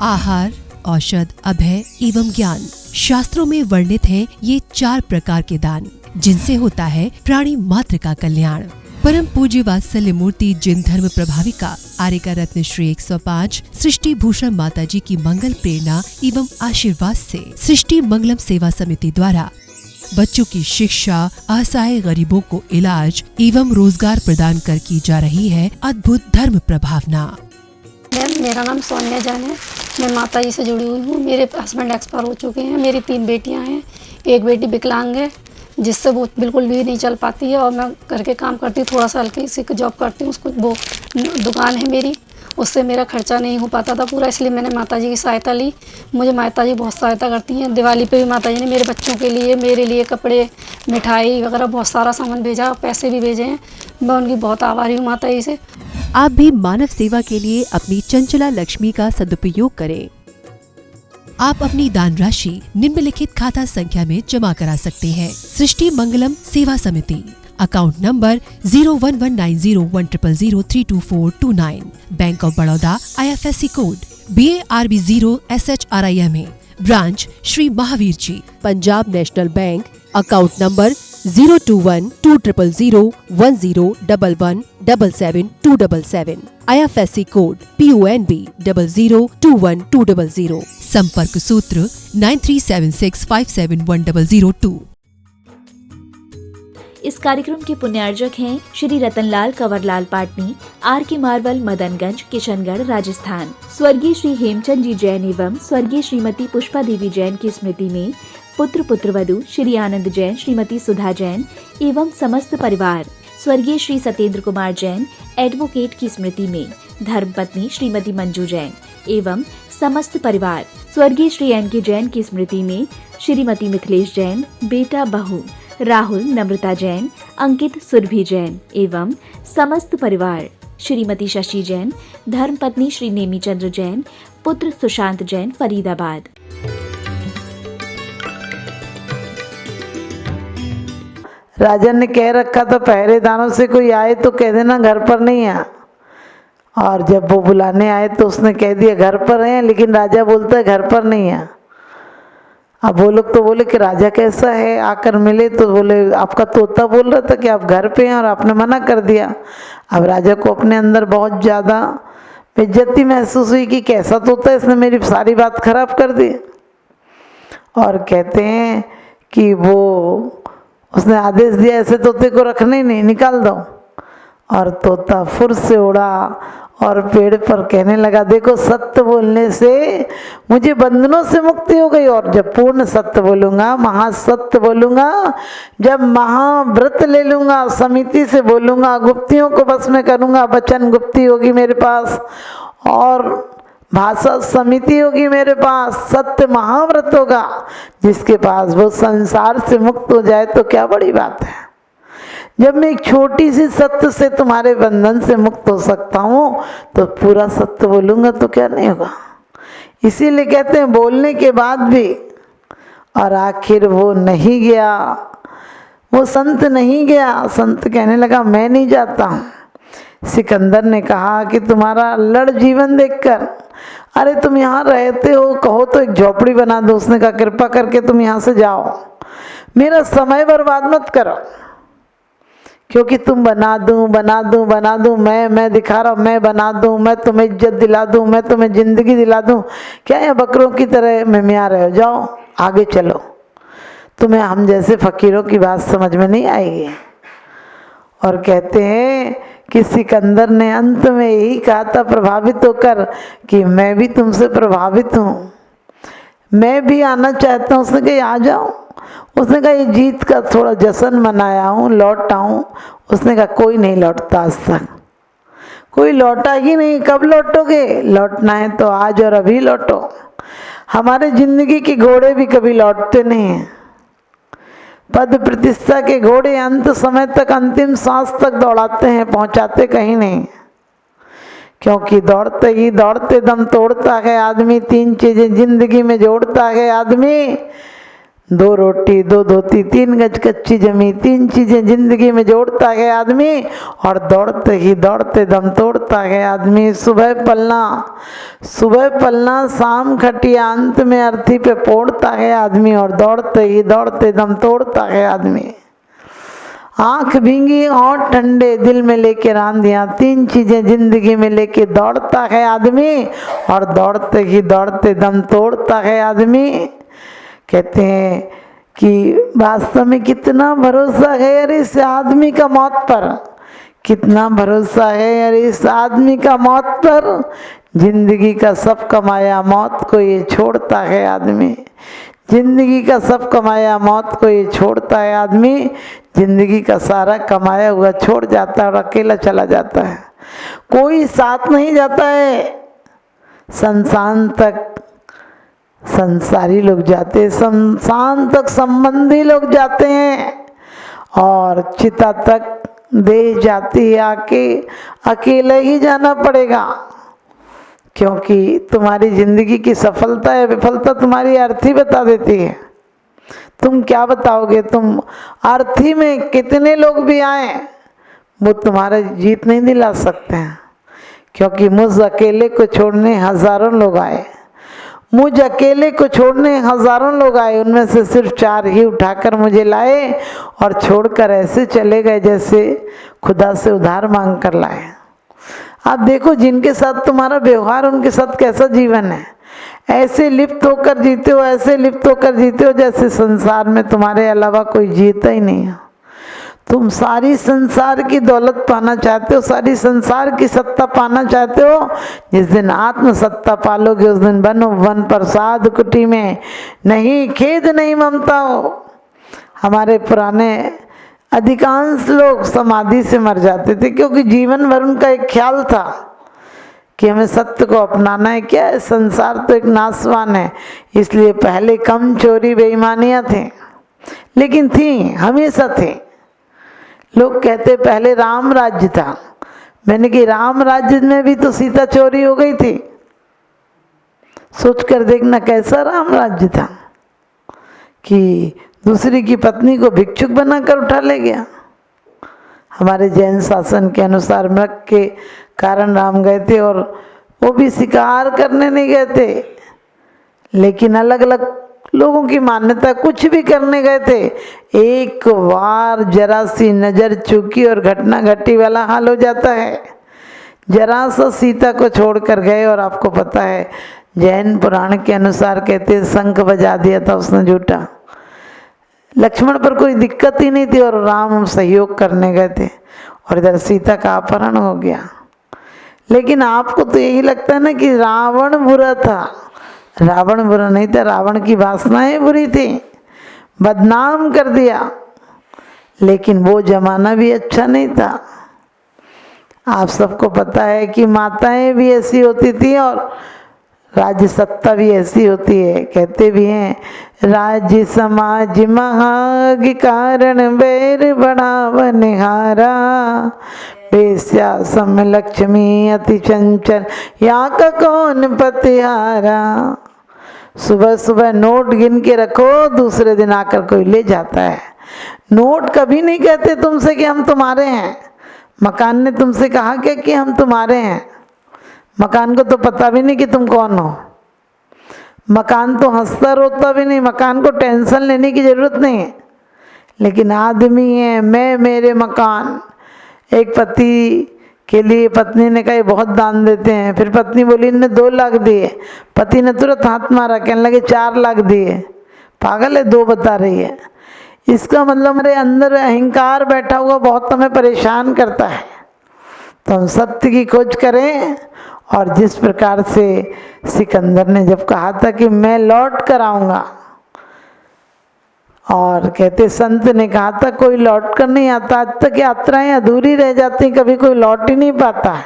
आहार, औषध, अभय एवं ज्ञान। शास्त्रों में वर्णित हैं ये 4 प्रकार के दान, जिनसे होता है प्राणी मात्र का कल्याण। परम पूज्य वात्सल्य मूर्ति जिन धर्म प्रभाविका आर्यका रत्न श्री 105 सृष्टि भूषण माता जी की मंगल प्रेरणा एवं आशीर्वाद से सृष्टि मंगलम सेवा समिति द्वारा बच्चों की शिक्षा, असहाय गरीबों को इलाज एवं रोजगार प्रदान कर की जा रही है अद्भुत धर्म प्रभावना। मेरा नाम सोनिया जान है। मैं माता जी से जुड़ी हुई हूँ। मेरे हस्बैंड एक्सपायर हो चुके हैं। मेरी 3 बेटियाँ हैं। एक बेटी विकलांग है, जिससे वो बिल्कुल भी नहीं चल पाती है, और मैं घर के काम करती हूँ, थोड़ा सा हल्की सी जॉब करती हूँ। उसको वो दुकान है मेरी, उससे मेरा खर्चा नहीं हो पाता था पूरा, इसलिए मैंने माता जी की सहायता ली। मुझे माता जी बहुत सहायता करती हैं। दिवाली पे भी माता जी ने मेरे बच्चों के लिए, मेरे लिए कपड़े, मिठाई वगैरह बहुत सारा सामान भेजा, पैसे भी भेजे हैं। मैं उनकी बहुत आभारी हूँ माता जी से। आप भी मानव सेवा के लिए अपनी चंचला लक्ष्मी का सदुपयोग करें। आप अपनी दान राशि निम्नलिखित खाता संख्या में जमा करा सकते हैं। सृष्टि Mangalam Seva Samiti, account number 01190100032429, bank of Baroda, IFSC code BARB 0 SHRIMA, branch Shri Mahavir ji, Punjab national bank, account number 02122010117777, IFSC code PONB 0021200, संपर्क सूत्र 9376571002। इस कार्यक्रम के पुण्यार्जक हैं श्री रतनलाल कंवरलाल पाटनी, RK मार्बल, मदनगंज, किशनगढ़, राजस्थान। स्वर्गीय श्री हेमचंद जी जैन एवं स्वर्गीय श्रीमती पुष्पा देवी जैन की स्मृति में पुत्र पुत्रवधू श्री आनंद जैन, श्रीमती सुधा जैन एवं समस्त परिवार। स्वर्गीय श्री सत्येंद्र कुमार जैन एडवोकेट की स्मृति में धर्मपत्नी श्रीमती मंजू जैन एवं समस्त परिवार। स्वर्गीय श्री NK जैन की स्मृति में श्रीमती मिथिलेश जैन, बेटा बहू राहुल नम्रता जैन, अंकित सुरभि जैन एवं समस्त परिवार। श्रीमती शशि जैन, धर्मपत्नी श्री नेमी चंद्र जैन, पुत्र सुशांत जैन, फरीदाबाद। राजन ने कह रखा था पहरेदारों से कोई आए तो कह देना घर पर नहीं है, और जब वो बुलाने आए तो उसने कह दिया घर पर हैं, लेकिन राजा बोलता है घर पर नहीं है। अब वो लोग तो बोले कि राजा कैसा है, आकर मिले तो बोले आपका तोता बोल रहा था कि आप घर पे हैं और आपने मना कर दिया। अब राजा को अपने अंदर बहुत ज़्यादा बेइज्जती महसूस हुई कि कैसा तोता, इसने मेरी सारी बात खराब कर दी। और कहते हैं कि वो उसने आदेश दिया ऐसे तोते को रखने ही नहीं, निकाल दो। और तोता फुर से उड़ा और पेड़ पर कहने लगा देखो सत्य बोलने से मुझे बंधनों से मुक्ति हो गई, और जब पूर्ण सत्य बोलूँगा, महासत्य बोलूँगा, जब महाव्रत ले लूँगा, समिति से बोलूँगा, गुप्तियों को बस में करूँगा, वचन गुप्ती होगी मेरे पास और भाषा समिति होगी मेरे पास, सत्य महाव्रत होगा जिसके पास, वो संसार से मुक्त हो जाए तो क्या बड़ी बात है। जब मैं एक छोटी सी सत्य से तुम्हारे बंधन से मुक्त हो सकता हूँ तो पूरा सत्य बोलूँगा तो क्या नहीं होगा। इसीलिए कहते हैं बोलने के बाद भी, और आखिर वो नहीं गया, वो संत नहीं गया। संत कहने लगा मैं नहीं जाता हूँ। सिकंदर ने कहा कि तुम्हारा लड़ जीवन देखकर, अरे तुम यहाँ रहते हो, कहो तो एक झोपड़ी बना दो। उसने कहा कृपा करके तुम यहाँ से जाओ, मेरा समय बर्बाद मत करो, क्योंकि तुम बना दूं बना दूं बना दूं, मैं दिखा रहा हूँ, मैं बना दूं, मैं तुम्हें इज्जत दिला दूं, मैं तुम्हें जिंदगी दिला दूं, क्या ये बकरों की तरह मिमिया रहे हो, जाओ आगे चलो, तुम्हें हम जैसे फकीरों की बात समझ में नहीं आएगी। और कहते हैं कि सिकंदर ने अंत में यही कहा था प्रभावित होकर कि मैं भी तुमसे प्रभावित हूँ, मैं भी आना चाहता हूँ। उसने कहा आ जाओ। उसने कहा ये जीत का थोड़ा जश्न मनाया हूँ, लौट आऊँ। उसने कहा कोई नहीं लौटता, आज तक कोई लौटा ही नहीं, कब लौटोगे, लौटना है तो आज और अभी लौटो। हमारे जिंदगी के घोड़े भी कभी लौटते नहीं हैं। पद प्रतिष्ठा के घोड़े अंत समय तक, अंतिम सांस तक दौड़ाते हैं, पहुंचाते कहीं नहीं, क्योंकि दौड़ते ही दौड़ते दम तोड़ता है आदमी। 3 चीजें जिंदगी में जोड़ता है आदमी, 2 रोटी 2 धोती 3 गज कच्ची जमी, 3 चीजें जिंदगी में जोड़ता है आदमी और दौड़ते ही दौड़ते दम तोड़ता है आदमी। सुबह पलना शाम खटिया, अंत में अर्थी पे पोड़ता है आदमी और दौड़ते ही दौड़ते दम तोड़ता है आदमी। आंख भींगी और ठंडे दिल में लेके आंधियां, 3 चीजें जिंदगी में लेके दौड़ता है आदमी और दौड़ते ही दौड़ते दम तोड़ता है आदमी। कहते हैं कि वास्तव में कितना भरोसा है यार इस आदमी का मौत पर, कितना भरोसा है यार इस आदमी का मौत पर। जिंदगी का सब कमाया मौत को ये छोड़ता है आदमी, जिंदगी का सब कमाया मौत को ये छोड़ता है आदमी। जिंदगी का सारा कमाया हुआ छोड़ जाता है और अकेला चला जाता है, कोई साथ नहीं जाता है। शमशान तक संसारी लोग जाते हैं, शमशान तक संबंधी लोग जाते हैं और चिता तक देह जाती है आके अकेले ही जाना पड़ेगा। क्योंकि तुम्हारी जिंदगी की सफलता या विफलता तुम्हारी अर्थी बता देती है। तुम क्या बताओगे, तुम अर्थी में कितने लोग भी आए वो तुम्हारा जीत नहीं दिला सकते हैं। क्योंकि मुझ अकेले को छोड़ने हजारों लोग आए, मुझ अकेले को छोड़ने हजारों लोग आए, उनमें से सिर्फ 4 ही उठाकर मुझे लाए और छोड़कर ऐसे चले गए जैसे खुदा से उधार मांग कर लाए। आप देखो जिनके साथ तुम्हारा व्यवहार, उनके साथ कैसा जीवन है। ऐसे लिप्त होकर जीते हो, ऐसे लिप्त होकर जीते हो जैसे संसार में तुम्हारे अलावा कोई जीता ही नहीं है। तुम सारी संसार की दौलत पाना चाहते हो, सारी संसार की सत्ता पाना चाहते हो। जिस दिन आत्म सत्ता पालोगे उस दिन बनो वन प्रसाद कुटी में, नहीं खेद नहीं ममता हो। हमारे पुराने अधिकांश लोग समाधि से मर जाते थे क्योंकि जीवन भर उनका एक ख्याल था कि हमें सत्य को अपनाना है। क्या है, संसार तो एक नाशवान है, इसलिए पहले कम चोरी बेईमानियां थी, लेकिन थी, हमेशा थी। लोग कहते पहले राम राज्य था, मैंने कि राम राज्य में भी तो सीता चोरी हो गई थी। सोच कर देखना कैसा राम राज्य था कि दूसरी की पत्नी को भिक्षुक बनाकर उठा ले गया। हमारे जैन शासन के अनुसार मृग के कारण राम गए थे और वो भी शिकार करने नहीं गए थे, लेकिन अलग अलग लोगों की मान्यता कुछ भी करने गए थे। एक बार जरा सी नजर चूकी और घटना घटी वाला हाल हो जाता है। जरा सा सीता को छोड़कर गए और आपको पता है जैन पुराण के अनुसार कहते शंख बजा दिया था उसने झूठा। लक्ष्मण पर कोई दिक्कत ही नहीं थी और राम सहयोग करने गए थे और इधर सीता का अपहरण हो गया। लेकिन आपको तो यही लगता है ना कि रावण बुरा था। रावण बुरा नहीं था, रावण की वासनाएं बुरी थी, बदनाम कर दिया। लेकिन वो जमाना भी अच्छा नहीं था। आप सबको पता है कि माताएं भी ऐसी होती थी और राज्य सत्ता भी ऐसी होती है। कहते भी हैं राज्य समाज महाग कारण बैर बढ़ावनहारा, बेस्या सम लक्ष्मी अति चंचल यहाँ का कौन पतिहारा। सुबह सुबह नोट गिन के रखो, दूसरे दिन आकर कोई ले जाता है। नोट कभी नहीं कहते तुमसे कि हम तुम्हारे हैं। मकान ने तुमसे कहा क्या कि हम तुम्हारे हैं? मकान को तो पता भी नहीं कि तुम कौन हो। मकान तो हंसता रोता भी नहीं, मकान को टेंशन लेने की जरूरत नहीं है। लेकिन आदमी है मैं मेरे मकान। एक पति के लिए पत्नी ने कहा बहुत दान देते हैं, फिर पत्नी बोली इनने 2 लाख दिए। पति ने तुरंत हाथ मारा, कहने लगे 4 लाख दिए। पागल है, 2 बता रही है। इसका मतलब मेरे अंदर अहंकार बैठा हुआ बहुत हमें परेशान करता है। तो हम सत्य की खोज करें। और जिस प्रकार से सिकंदर ने जब कहा था कि मैं लौट कर आऊँगा, और कहते संत ने कहा था कोई लौट कर नहीं आता। आज तक यात्राएं अधूरी रह जाती, कभी कोई लौट ही नहीं पाता है।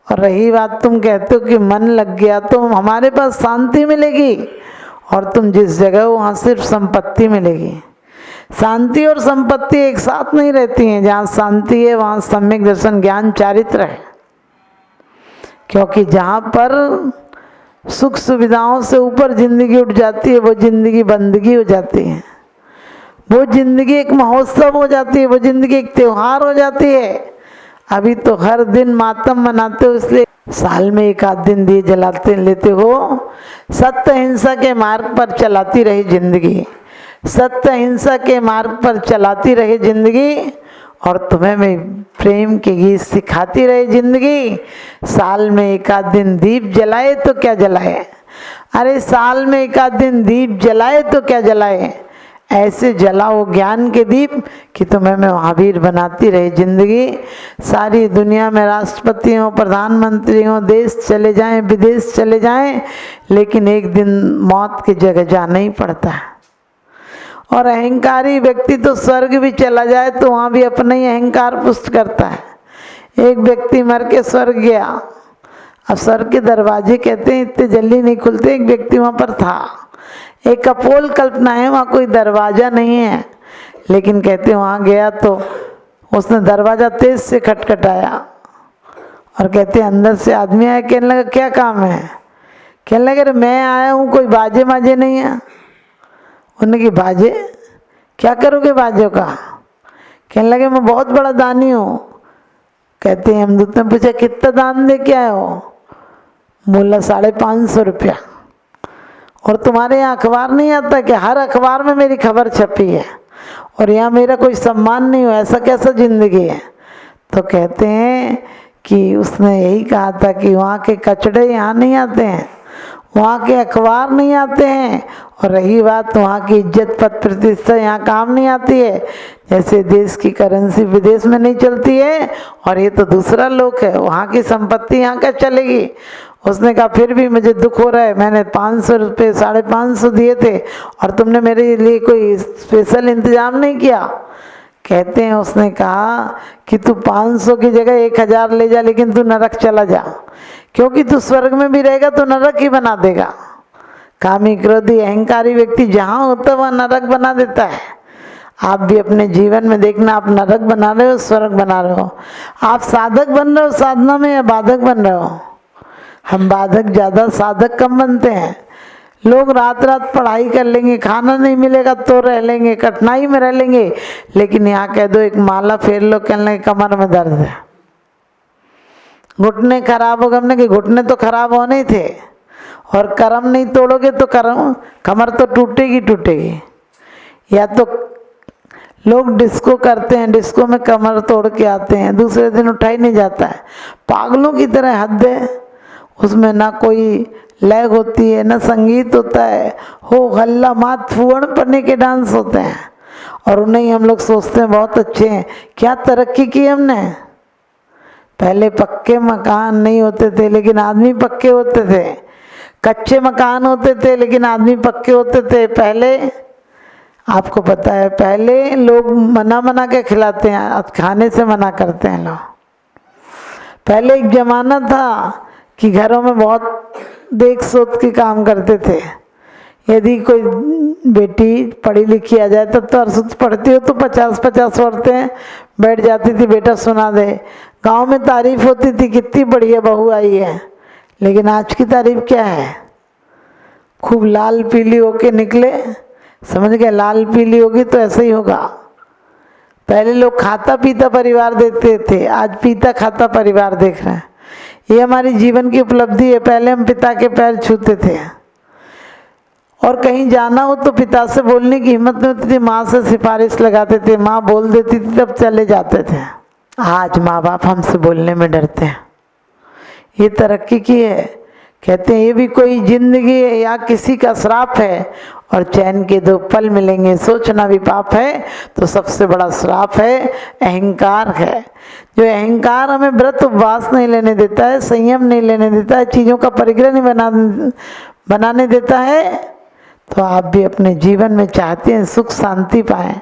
और रही बात तुम कहते हो कि मन लग गया, तो हमारे पास शांति मिलेगी और तुम जिस जगह हो वहाँ सिर्फ संपत्ति मिलेगी। शांति और संपत्ति एक साथ नहीं रहती हैं। जहाँ शांति है वहाँ सम्यक दर्शन ज्ञान चारित्र है। क्योंकि जहाँ पर सुख सुविधाओं से ऊपर जिंदगी उठ जाती है, वो जिंदगी बंदगी हो जाती है, वो जिंदगी एक महोत्सव हो जाती है, वो जिंदगी एक त्योहार हो जाती है। अभी तो हर दिन मातम मनाते हो, इसलिए साल में एक आध दिन दिए जलाते लेते हो। सत्य अहिंसा के मार्ग पर चलाती रही जिंदगी, सत्य अहिंसा के मार्ग पर चलाती रही जिंदगी, और तुम्हें मैं प्रेम के गीत सिखाती रही जिंदगी। साल में एक आध दिन दीप जलाए तो क्या जलाए, अरे साल में एक आध दिन दीप जलाए तो क्या जलाए, ऐसे जलाओ ज्ञान के दीप कि तुम्हें मैं महावीर बनाती रही जिंदगी। सारी दुनिया में राष्ट्रपतियों, प्रधानमंत्रियों, देश चले जाएं, विदेश चले जाएं, लेकिन एक दिन मौत की जगह जाना ही पड़ता है। और अहंकारी व्यक्ति तो स्वर्ग भी चला जाए तो वहाँ भी अपना ही अहंकार पुष्ट करता है। एक व्यक्ति मर के स्वर्ग गया, अब स्वर्ग के दरवाजे कहते हैं इतने जल्दी नहीं खुलते। एक व्यक्ति वहाँ पर था, एक अपोल कल्पना है, वहाँ कोई दरवाज़ा नहीं है, लेकिन कहते वहाँ गया तो उसने दरवाज़ा तेज से खटखटाया और कहते अंदर से आदमी आया। कहने लगा क्या काम है, कहने लगे मैं आया हूँ, कोई बाजे माजे नहीं है। उन्होंने कि बाजे क्या करोगे बाजों का, कहने लगे मैं बहुत बड़ा दानी हूँ। कहते हैं यमदूत ने पूछा कितना दान दे के आए हो, बोला 550 रुपया। और तुम्हारे यहाँ अखबार नहीं आता कि हर अखबार में मेरी खबर छपी है और यहाँ मेरा कोई सम्मान नहीं हो, ऐसा कैसा जिंदगी है। तो कहते हैं कि उसने यही कहा था कि वहाँ के कचड़े यहाँ नहीं आते हैं, वहाँ के अखबार नहीं आते हैं, और रही बात वहाँ की इज्जत पद प्रतिष्ठा यहाँ काम नहीं आती है। जैसे देश की करेंसी विदेश में नहीं चलती है और ये तो दूसरा लोक है, वहाँ की संपत्ति यहाँ क्या चलेगी। उसने कहा फिर भी मुझे दुख हो रहा है, मैंने 500 रुपये 550 दिए थे और तुमने मेरे लिए कोई स्पेशल इंतजाम नहीं किया। कहते हैं उसने कहा कि तू 500 की जगह 1000 ले जा, लेकिन तू नरक चला जा, क्योंकि तू स्वर्ग में भी रहेगा तो नरक ही बना देगा। कामी क्रोधी अहंकारी व्यक्ति जहाँ होता है वहाँ नरक बना देता है। आप भी अपने जीवन में देखना, आप नरक बना रहे हो स्वर्ग बना रहे हो, आप साधक बन रहे हो साधना में या बाधक बन रहे हो। हम बाधक ज़्यादा, साधक कम बनते हैं। लोग रात रात पढ़ाई कर लेंगे, खाना नहीं मिलेगा तो रह लेंगे, कठिनाई में रह लेंगे, लेकिन यहाँ कह दो एक माला फेर लो, कहने लगे कमर में दर्द है, घुटने खराब हो गए। हमने कि घुटने तो खराब होने ही थे, और कर्म नहीं तोड़ोगे तो कमर तो टूटेगी टूटेगी। या तो लोग डिस्को करते हैं, डिस्को में कमर तोड़ के आते हैं, दूसरे दिन उठा ही नहीं जाता है, पागलों की तरह हद है। उसमें ना कोई लय होती है, ना संगीत होता है, हो हल्ला मात फूहड़ पड़ने के डांस होते हैं, और उन्हें हम लोग सोचते हैं बहुत अच्छे हैं। क्या तरक्की की हमने। पहले पक्के मकान नहीं होते थे लेकिन आदमी पक्के होते थे, कच्चे मकान होते थे लेकिन आदमी पक्के होते थे। पहले आपको पता है, पहले लोग मना के खिलाते हैं, अब खाने से मना करते हैं लोग। पहले एक जमाना था कि घरों में बहुत देख सोच के काम करते थे। यदि कोई बेटी पढ़ी लिखी आ जाए तब तो अरसुत पढ़ती हो तो 50-50 औरतें बैठ जाती थी, बेटा सुना दे। गांव में तारीफ होती थी कितनी बढ़िया बहू आई है, लेकिन आज की तारीफ क्या है, खूब लाल पीली होके निकले। समझ गए, लाल पीली होगी तो ऐसा ही होगा। पहले लोग खाता पीता परिवार देखते थे, आज पीता खाता परिवार देख रहे हैं। ये हमारी जीवन की उपलब्धि है। पहले हम पिता के पैर छूते थे, और कहीं जाना हो तो पिता से बोलने की हिम्मत नहीं होती थी, माँ से सिफारिश लगाते थे, माँ बोल देती थी तब चले जाते थे। आज माँ बाप हमसे बोलने में डरते हैं। ये तरक्की की है। कहते हैं ये भी कोई जिंदगी है या किसी का श्राप है, और चैन के 2 पल मिलेंगे सोचना भी पाप है। तो सबसे बड़ा श्राप है अहंकार है। जो अहंकार हमें व्रत उपवास नहीं लेने देता है, संयम नहीं लेने देता है, चीज़ों का परिग्रह नहीं बनाने देता है। तो आप भी अपने जीवन में चाहते हैं सुख शांति पाएं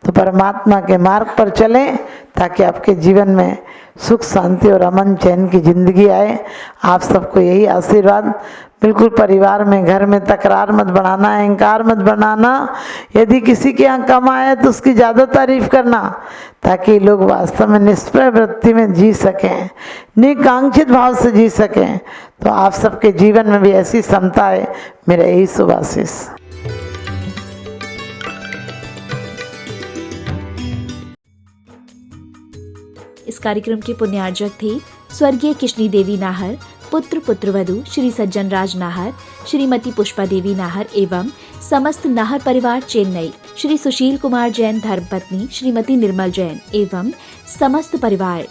तो परमात्मा के मार्ग पर चलें, ताकि आपके जीवन में सुख शांति और अमन चैन की जिंदगी आए। आप सबको यही आशीर्वाद बिल्कुल परिवार में, घर में तकरार मत बढ़ाना, अहंकार मत बनाना। यदि किसी के यहाँ कम आया तो उसकी ज़्यादा तारीफ करना, ताकि लोग वास्तव में निष्प्रय वृत्ति में जी सकें, निकांक्षित भाव से जी सकें। तो आप सबके जीवन में भी ऐसी क्षमता है, मेरा यही शुभ आशीष। इस कार्यक्रम के पुण्यार्जक थे स्वर्गीय किशनी देवी नाहर, पुत्र पुत्रवधू श्री सज्जन राज नाहर, श्रीमती पुष्पा देवी नाहर एवं समस्त नाहर परिवार चेन्नई, श्री सुशील कुमार जैन धर्मपत्नी श्रीमती निर्मल जैन एवं समस्त परिवार।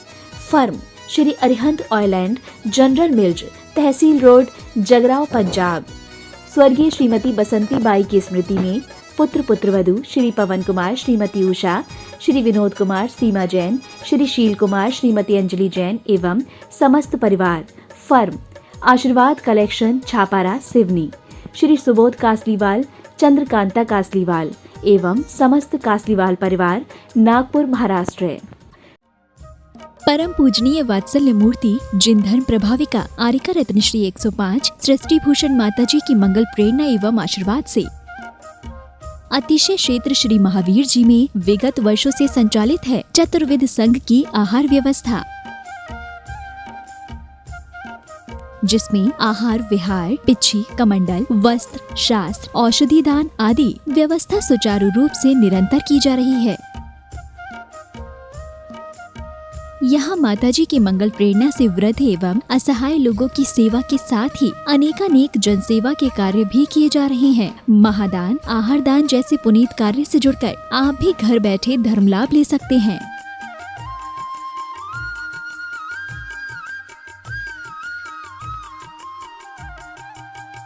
Firm Shri Arihant oil and general mills, तहसील रोड, जगराव, पंजाब। स्वर्गीय श्रीमती बसंती बाई की स्मृति में पुत्र पुत्रवधू श्री पवन कुमार, श्रीमती उषा, श्री विनोद कुमार, सीमा जैन, श्री शील कुमार, श्रीमती अंजलि जैन एवं समस्त परिवार। फर्म आशीर्वाद कलेक्शन, छापारा, सिवनी। श्री सुबोध कासलीवाल, चंद्रकांता कासलीवाल एवं समस्त कासलीवाल परिवार, नागपुर, महाराष्ट्र। परम पूजनीय वात्सल्य मूर्ति जिन धर्म प्रभाविका आरिका रत्नश्री 105 सृष्टि भूषण माताजी की मंगल प्रेरणा एवं आशीर्वाद से अतिशय क्षेत्र श्री महावीर जी में विगत वर्षों से संचालित है चतुर्विध संघ की आहार व्यवस्था, जिसमें आहार विहार, पिच्छी, कमंडल, वस्त्र, शास्त्र, औषधि दान आदि व्यवस्था सुचारू रूप से निरंतर की जा रही है। यहाँ माताजी की मंगल प्रेरणा से वृद्ध एवं असहाय लोगों की सेवा के साथ ही अनेकानेक जनसेवा के कार्य भी किए जा रहे हैं। महादान, आहार दान जैसे पुनीत कार्य से जुड़कर आप भी घर बैठे धर्म लाभ ले सकते हैं।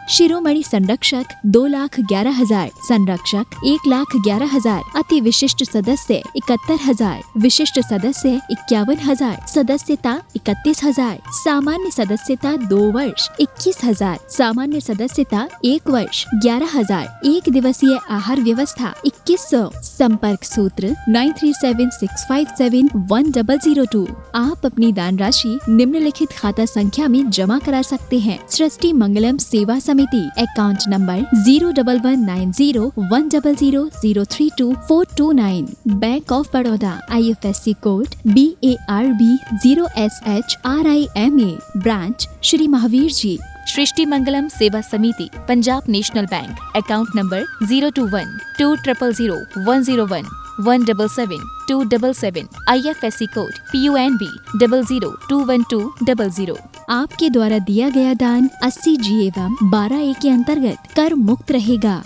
शिरोमणि संरक्षक 2,11,000, संरक्षक 1,11,000, अति विशिष्ट सदस्य 71,000, विशिष्ट सदस्य 51,000, सदस्यता 31,000, सामान्य सदस्यता 2 वर्ष 21,000, सामान्य सदस्यता 1 वर्ष 11,000, एक दिवसीय आहार व्यवस्था 2100। संपर्क सूत्र 9376571002। आप अपनी दान राशि निम्नलिखित खाता संख्या में जमा करा सकते हैं। सृष्टि Mangalam Seva Samiti, account number 011901000032429, bank of Baroda, IFSC code BARB 0SHRIMA, branch Shri Mahavir ji. Srishti Mangalam Seva Samiti, Punjab national bank, account number 02120010177 IFSC code PUNB 0021200। आपके द्वारा दिया गया दान 80G एवं 12A के अंतर्गत कर मुक्त रहेगा।